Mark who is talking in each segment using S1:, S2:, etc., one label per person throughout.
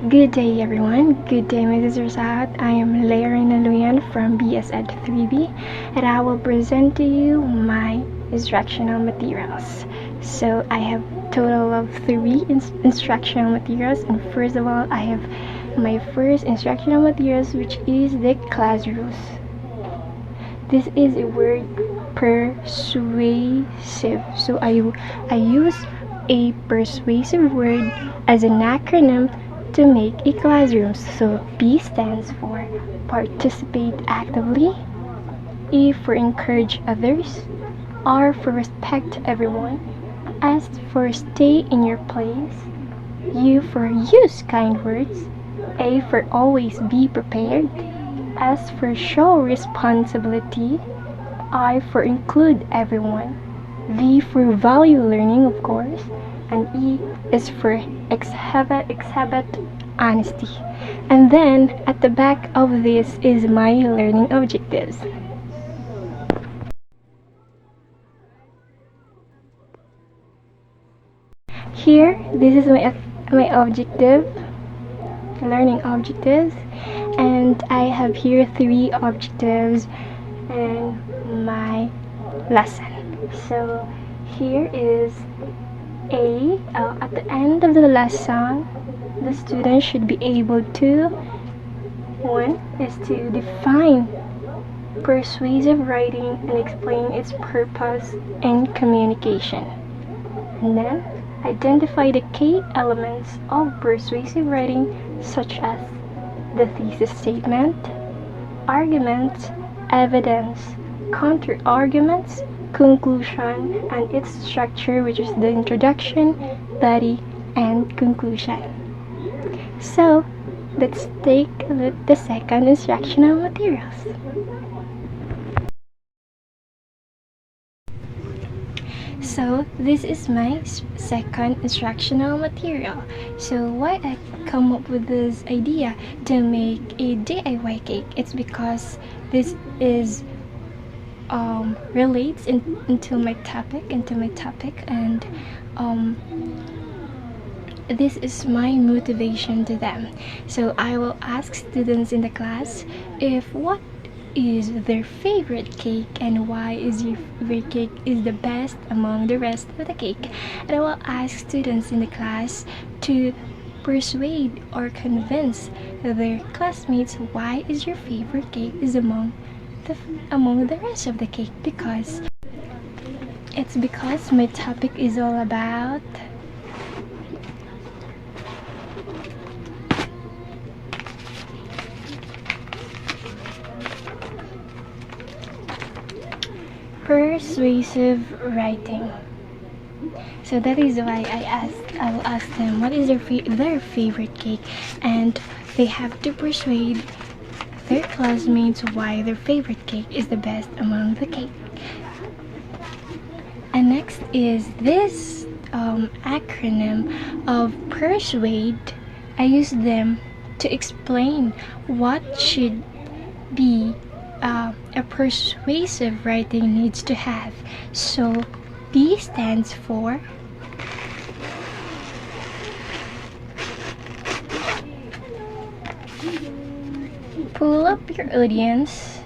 S1: Good day, everyone. Good day, Mrs. Rosat. I am Lairina Luyan from BS Ed 3B, and I will present to you my instructional materials. So I have total of three instructional materials, and first of all, I have my first instructional materials, which is the classrooms. This is a word persuasive. So I use a persuasive word as an acronym to make a classroom. So P stands for participate actively, E for encourage others, R for respect everyone, S for stay in your place, U for use kind words, A for always be prepared, S for show responsibility, I for include everyone, V for value learning, of course, and E is for exhibit honesty. And then at the back of this is my learning objectives. Here, this is my learning objectives, and I have here three objectives in my lesson. So here is at the end of the lesson, the student should be able to, one is to define persuasive writing and explain its purpose in communication. And then identify the key elements of persuasive writing, such as the thesis statement, arguments, evidence, counter-arguments, conclusion, and its structure, which is the introduction, body, and conclusion. So, let's take a look at the second instructional materials. So this is my second instructional material. So why I come up with this idea to make a DIY cake? It's because this is relates into my topic, and this is my motivation to them. So I will ask students in the class if what is their favorite cake and why is your favorite cake is the best among the rest of the cake. And I will ask students in the class to persuade or convince their classmates why is your favorite cake is among the rest of the cake, because my topic is all about persuasive writing. So that is why I will ask them what is their favorite cake, and they have to persuade their classmates why their favorite cake is the best among the cake. And next is this acronym of persuade. I use them to explain what should be a persuasive writing needs to have. So P stands for pull up your audience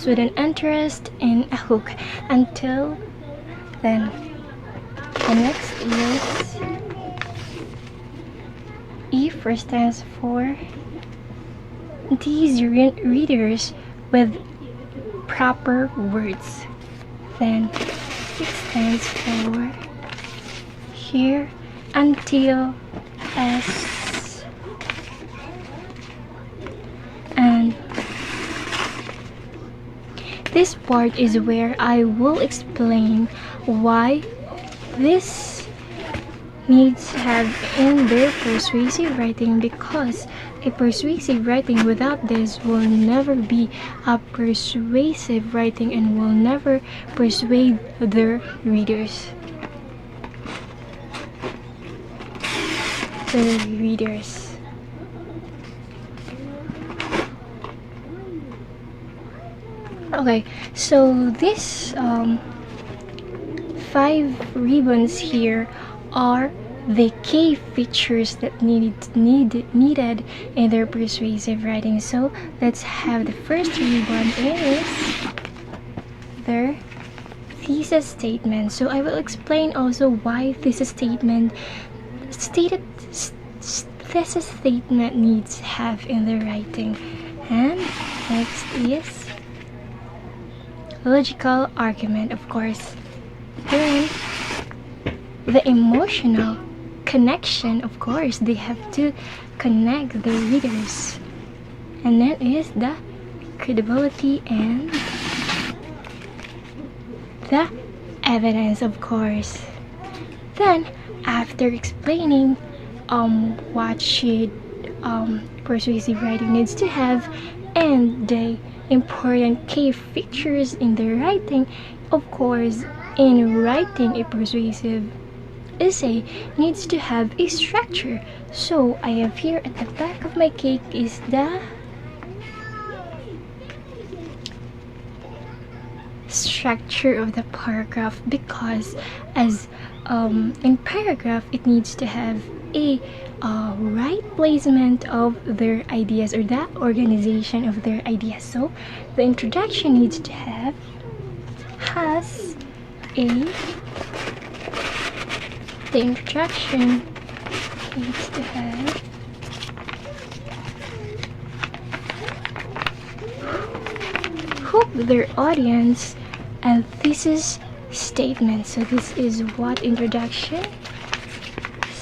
S1: with an interest in a hook. Until then, the next is E for stands for these readers with proper words. Then it stands for here until S, and this part is where I will explain why this needs to have in their persuasive writing, because a persuasive writing without this will never be a persuasive writing and will never persuade their readers. Okay, so this 5 ribbons here are the key features that needed in their persuasive writing. So let's have the first one is their thesis statement. So I will explain also why thesis statement needs have in their writing. And next is logical argument, of course. Then the emotional connection, of course, they have to connect the readers. And then is the credibility and the evidence, of course. Then after explaining what should persuasive writing needs to have and the important key features in the writing, of course, in writing a persuasive essay needs to have a structure. So I have here at the back of my cake is the structure of the paragraph, because as in paragraph it needs to have a right placement of their ideas or the organization of their ideas. So the introduction needs to has a the introduction needs to have hook their audience and thesis statement. So this is what introduction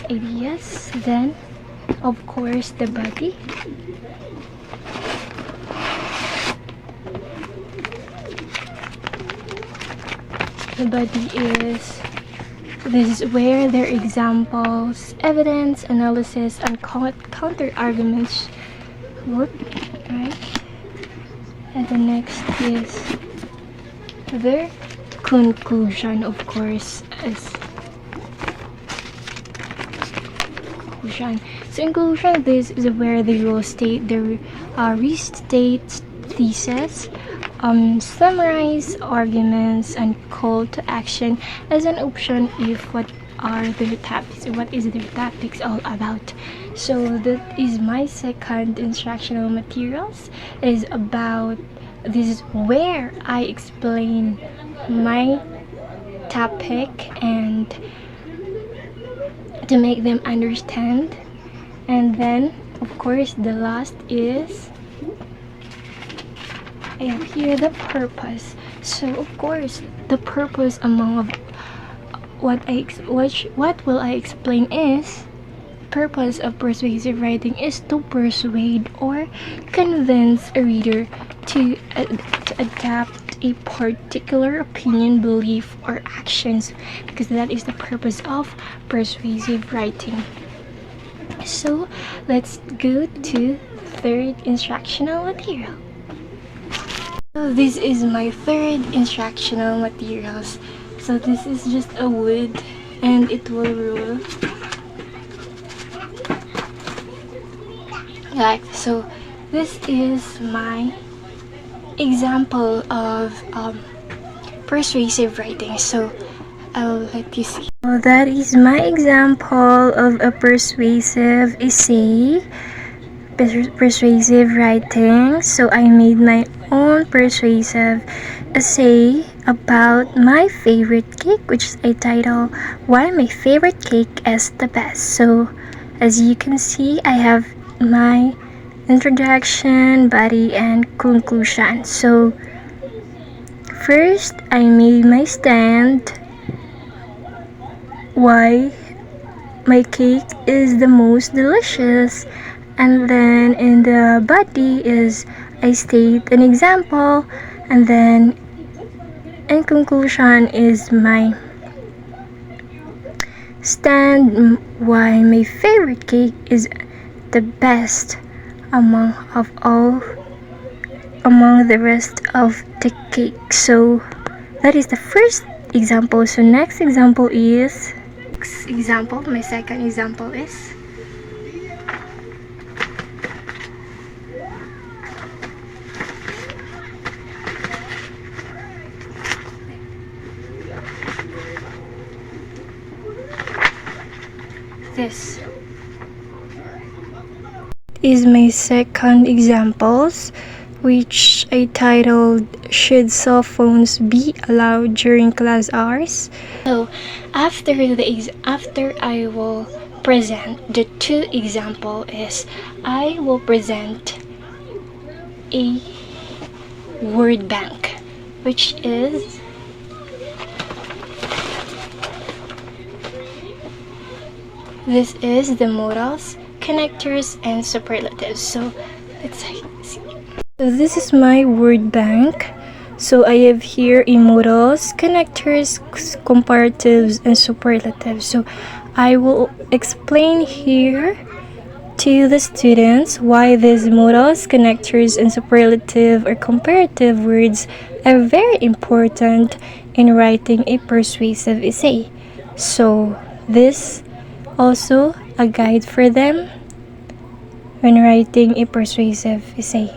S1: ideas. Then of course the body, is this is where their examples, evidence, analysis, and counter arguments work, right? And the next is their conclusion, of course, as conclusion. So in conclusion, this is where they will state their restate thesis, summarize arguments, and call to action as an option if what are their topics, what is their topics all about. So that is my second instructional materials. It is about, this is where I explain my topic and to make them understand. And then of course the last is I have here the purpose. So of course the purpose among of what will I explain is purpose of persuasive writing is to persuade or convince a reader to adapt a particular opinion, belief, or actions, because that is the purpose of persuasive writing. So let's go to third instructional material. So this is my third instructional materials. So this is just a wood and it will rule like so. This is my example of persuasive writing, so I'll let you see. So that is my example of a persuasive essay, persuasive writing. So I made my own persuasive essay about my favorite cake, which I title "Why My Favorite Cake is the Best." So as you can see, I have my introduction, body, and conclusion. So first I made my stand why my cake is the most delicious, and then in the body is I state an example, and then in conclusion is my stand why my favorite cake is the best among the rest of the cake. So that is the first example. So next example is my second example is this is my second examples, which I titled "Should Cell Phones Be Allowed During Class Hours?" So after I will present the two example is I will present a word bank, which is this is the modals, connectors, and superlatives. So let's see. So this is my word bank. So I have here modals, connectors, comparatives, and superlatives. So I will explain here to the students why these modals, connectors, and superlative or comparative words are very important in writing a persuasive essay. So this also a guide for them when writing a persuasive essay.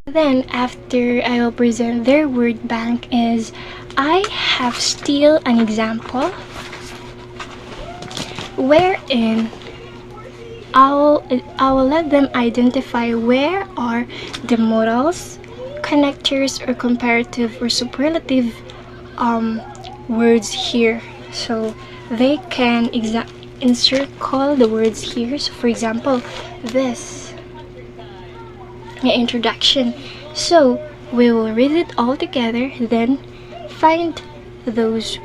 S1: Then after I will present their word bank is I have still an example wherein I will let them identify where are the modals, connectors, or comparative or superlative words here. So they can encircle the words here. So for example, this introduction. So we will read it all together, then find those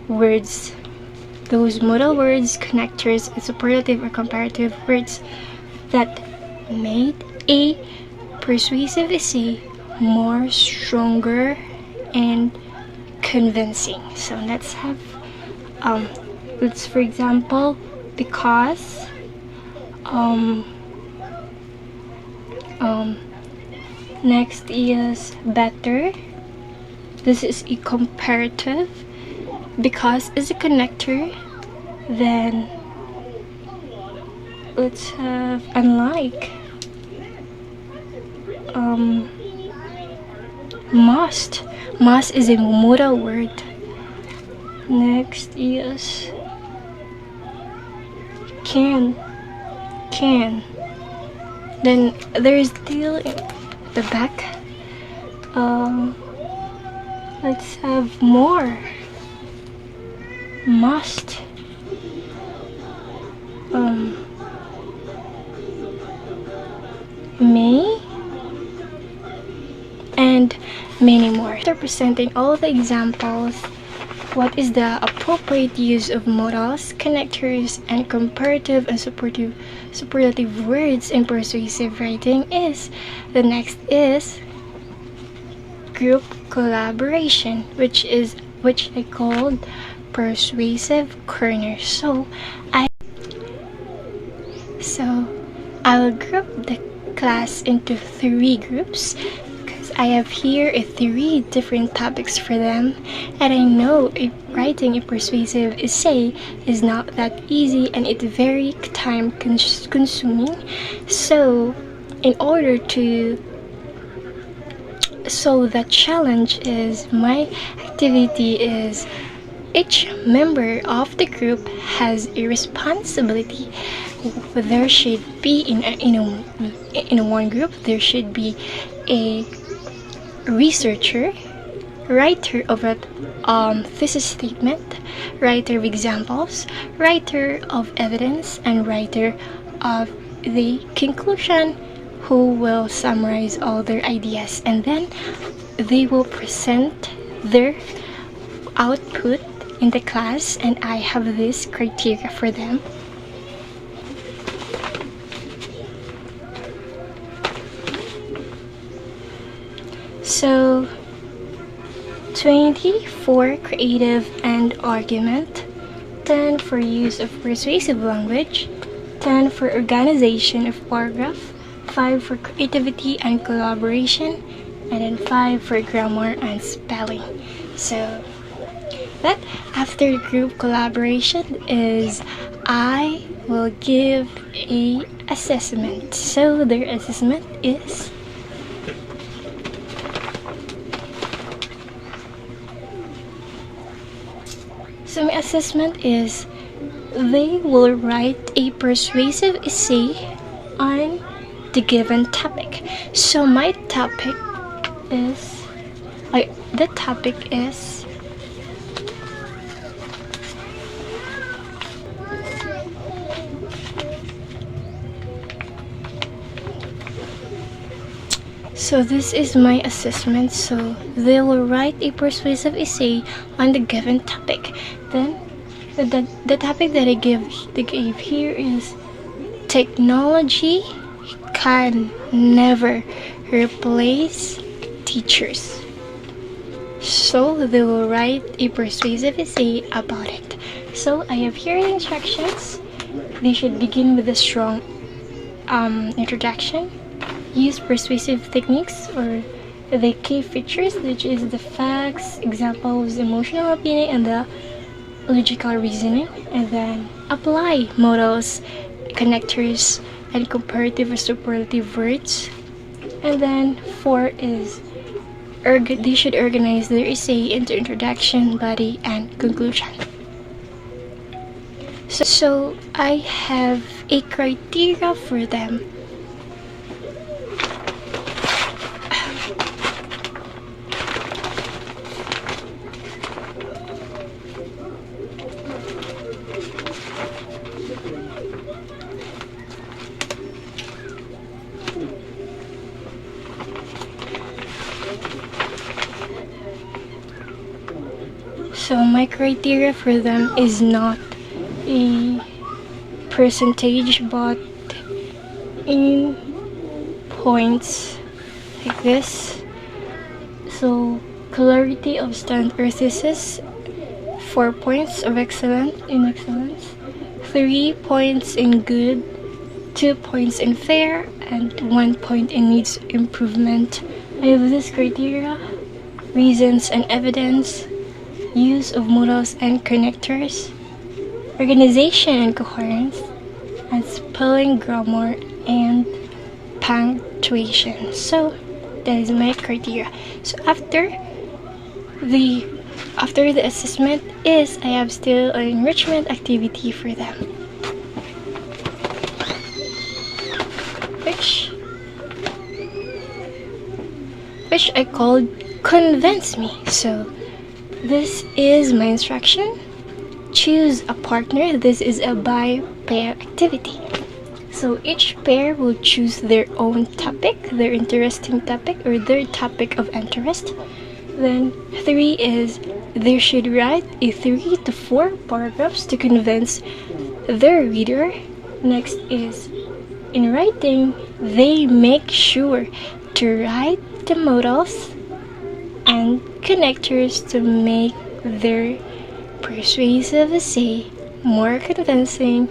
S1: words, those modal words, connectors, and superlative or comparative words that made a persuasive essay more stronger and convincing. So let's have let's for example because next is better. This is a comparative. Because is a connector. Then let's have unlike. Must is a modal word. Next is can. Then there's still the back. Let's have more. Must. May. And many more. After presenting all the examples, what is the appropriate use of modals, connectors, and comparative and superlative words in persuasive writing is the next is group collaboration, which I called persuasive corner. So I will group the class into 3 groups because I have here 3 different topics for them, and I know writing a persuasive essay is not that easy and it's very time consuming. So in order to the challenge is my activity is each member of the group has a responsibility. There should be in one group there should be a researcher, writer of a thesis statement, writer of examples, writer of evidence, and writer of the conclusion, who will summarize all their ideas, and then they will present their output in the class, and I have this criteria for them. So 20 for creative and argument, 10 for use of persuasive language, 10 for organization of paragraph, 5 for creativity and collaboration, and then 5 for grammar and spelling. So that after the group collaboration is I will give a assessment. So their assessment is my assessment is they will write a persuasive essay on the given topic. So my topic is, the topic is so this is my assessment. So they will write a persuasive essay on the given topic. Then the topic that they gave here is technology can never replace teachers. So they will write a persuasive essay about it. So I have here the instructions. They should begin with a strong introduction, use persuasive techniques or the key features, which is the facts, examples, emotional opinion, and the logical reasoning, and then apply modals, connectors, and comparative or superlative words. And then 4 is they should organize their essay into introduction, body, and conclusion. So I have a criteria for them. So my criteria for them is not a percentage but in points like this. So clarity of stand or thesis, 4 points of excellence, 3 points in good, 2 points in fair, and 1 point in needs improvement. I have this criteria: reasons and evidence, use of modals and connectors, organization and coherence, and spelling, grammar, and punctuation. So that is my criteria. So after the assessment is I have still an enrichment activity for them, which I called convince me. So this is my instruction. Choose a partner. This is a by pair activity. So each pair will choose their own topic, their interesting topic, or their topic of interest. Then 3 is they should write a 3 to 4 paragraphs to convince their reader. Next is in writing, they make sure to write the modals and connectors to make their persuasive essay more convincing,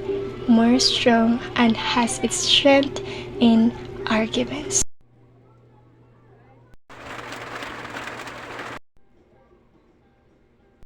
S1: more strong, and has its strength in arguments.